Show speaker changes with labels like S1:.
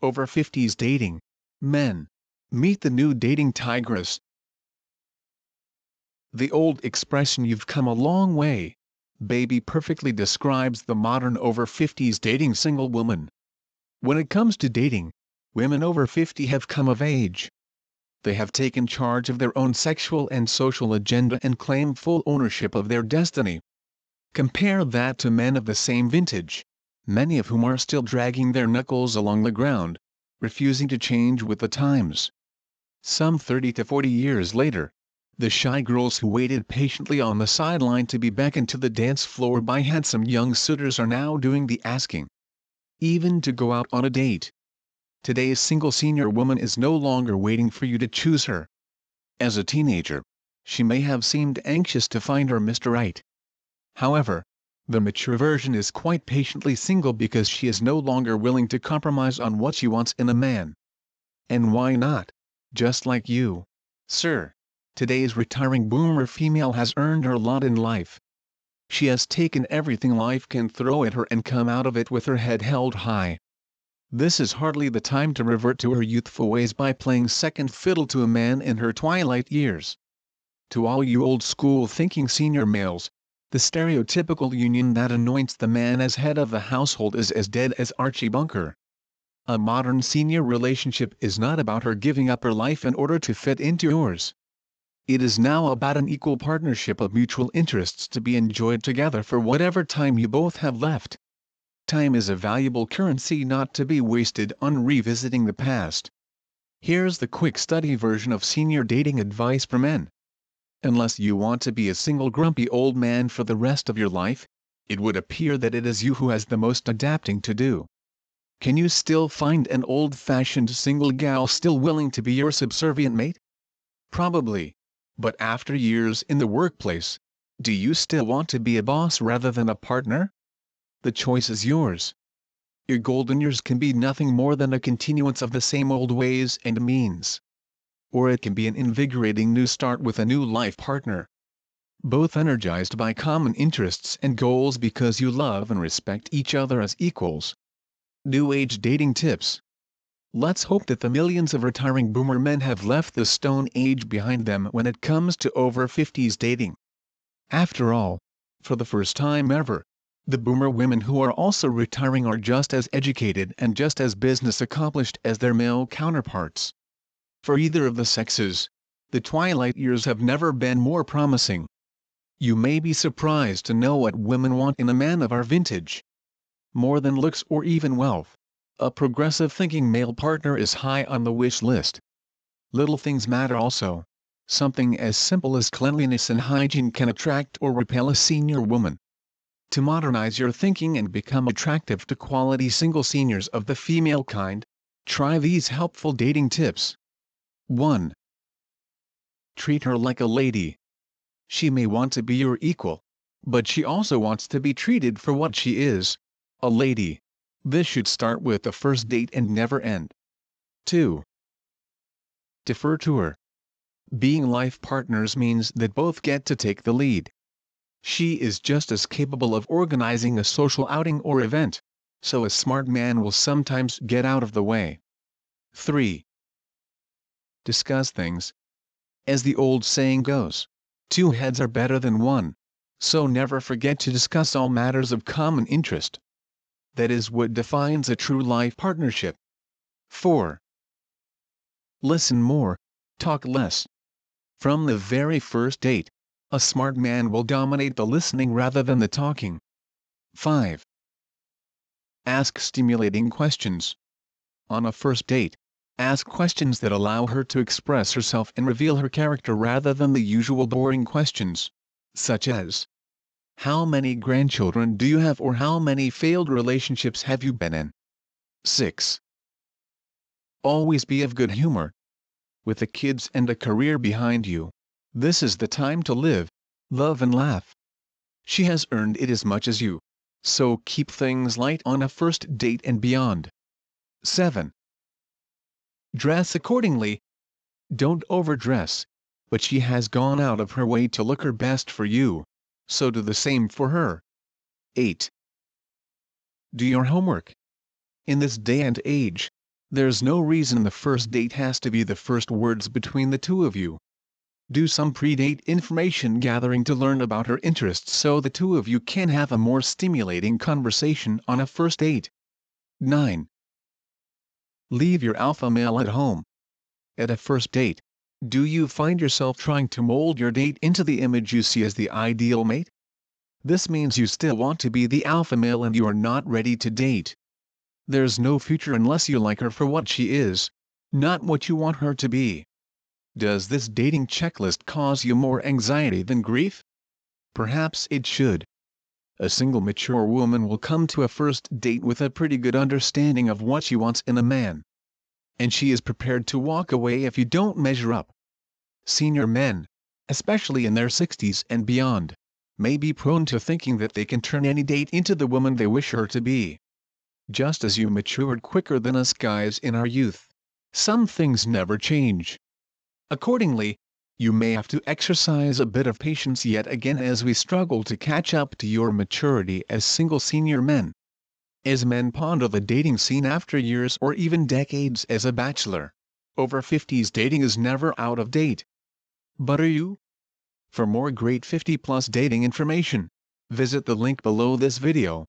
S1: Over 50s dating. Men. Meet the new dating tigress. The old expression "you've come a long way, baby" perfectly describes the modern over 50s dating single woman. When it comes to dating, women over 50 have come of age. They have taken charge of their own sexual and social agenda and claim full ownership of their destiny. Compare that to men of the same vintage, many of whom are still dragging their knuckles along the ground, refusing to change with the times. Some 30 to 40 years later, the shy girls who waited patiently on the sideline to be beckoned to the dance floor by handsome young suitors are now doing the asking. Even to go out on a date. Today's single senior woman is no longer waiting for you to choose her. As a teenager, she may have seemed anxious to find her Mr. Right. However, the mature version is quite patiently single because she is no longer willing to compromise on what she wants in a man. And why not? Just like you, sir. Today's retiring boomer female has earned her lot in life. She has taken everything life can throw at her and come out of it with her head held high. This is hardly the time to revert to her youthful ways by playing second fiddle to a man in her twilight years. To all you old-school thinking senior males, the stereotypical union that anoints the man as head of the household is as dead as Archie Bunker. A modern senior relationship is not about her giving up her life in order to fit into yours. It is now about an equal partnership of mutual interests to be enjoyed together for whatever time you both have left. Time is a valuable currency not to be wasted on revisiting the past. Here's the quick study version of senior dating advice for men. Unless you want to be a single grumpy old man for the rest of your life, it would appear that it is you who has the most adapting to do. Can you still find an old-fashioned single gal still willing to be your subservient mate? Probably. But after years in the workplace, do you still want to be a boss rather than a partner? The choice is yours. Your golden years can be nothing more than a continuance of the same old ways and means. Or it can be an invigorating new start with a new life partner. Both energized by common interests and goals because you love and respect each other as equals. New Age dating tips. Let's hope that the millions of retiring boomer men have left the Stone Age behind them when it comes to over 50s dating. After all, for the first time ever, the boomer women who are also retiring are just as educated and just as business accomplished as their male counterparts. For either of the sexes, the twilight years have never been more promising. You may be surprised to know what women want in a man of our vintage. More than looks or even wealth, a progressive-thinking male partner is high on the wish list. Little things matter also. Something as simple as cleanliness and hygiene can attract or repel a senior woman. To modernize your thinking and become attractive to quality single seniors of the female kind, try these helpful dating tips. 1. Treat her like a lady. She may want to be your equal, but she also wants to be treated for what she is, a lady. This should start with the first date and never end. 2. Defer to her. Being life partners means that both get to take the lead. She is just as capable of organizing a social outing or event, so a smart man will sometimes get out of the way. 3. Discuss things. As the old saying goes, two heads are better than one, so never forget to discuss all matters of common interest. That is what defines a true life partnership. 4. Listen more, talk less. From the very first date, a smart man will dominate the listening rather than the talking. 5. Ask stimulating questions. On a first date, ask questions that allow her to express herself and reveal her character rather than the usual boring questions, such as, how many grandchildren do you have or how many failed relationships have you been in? 6. Always be of good humor. With the kids and a career behind you, this is the time to live, love and laugh. She has earned it as much as you, so keep things light on a first date and beyond. 7. Dress accordingly. Don't overdress, but she has gone out of her way to look her best for you, so do the same for her. 8. Do your homework. In this day and age, There's no reason the first date has to be the first words between the two of you. Do some pre-date information gathering to learn about her interests so the two of you can have a more stimulating conversation on a first date. 9. Leave your alpha male at home. At a first date, do you find yourself trying to mold your date into the image you see as the ideal mate? This means you still want to be the alpha male and you are not ready to date. There's no future unless you like her for what she is, not what you want her to be. Does this dating checklist cause you more anxiety than grief? Perhaps it should. A single mature woman will come to a first date with a pretty good understanding of what she wants in a man. And she is prepared to walk away if you don't measure up. Senior men, especially in their 60s and beyond, may be prone to thinking that they can turn any date into the woman they wish her to be. Just as you matured quicker than us guys in our youth, some things never change. Accordingly, you may have to exercise a bit of patience yet again as we struggle to catch up to your maturity as single senior men. As men ponder the dating scene after years or even decades as a bachelor, over 50s dating is never out of date. But are you? For more great 50-plus dating information, visit the link below this video.